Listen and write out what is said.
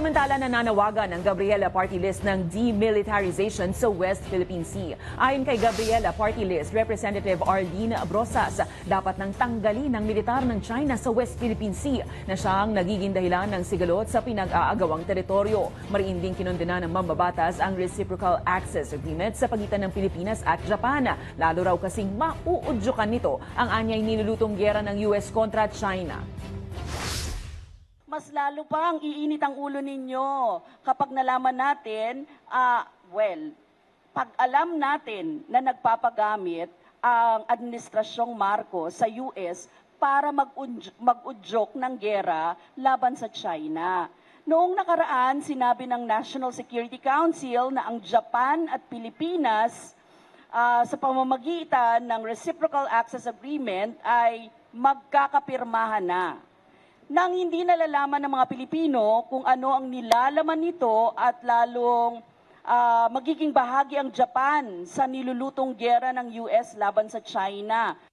Samantala, nananawagan ang Gabriela Party List ng demilitarization sa West Philippine Sea. Ayon kay Gabriela Party List, Representative Arlene Brosas, dapat nang tanggalin ng militar ng China sa West Philippine Sea na siyang nagiging dahilan ng sigalot sa pinag-aagawang teritoryo. Mariin ding kinondena ng mambabatas ang Reciprocal Access Agreement sa pagitan ng Pilipinas at Japan. Lalo raw kasing mauudyukan nito ang anyay nilulutong giyera ng US kontra China. Mas lalo pang iinit ang ulo ninyo kapag nalaman natin, pag alam natin na nagpapagamit ang Administrasyong Marcos sa US para mag-udyok ng gera laban sa China. Noong nakaraan, sinabi ng National Security Council na ang Japan at Pilipinas sa pamamagitan ng Reciprocal Access Agreement ay magkakapirmahan na. Nang hindi nalalaman ng mga Pilipino kung ano ang nilalaman nito at lalong magiging bahagi ang Japan sa nilulutong giyera ng US laban sa China.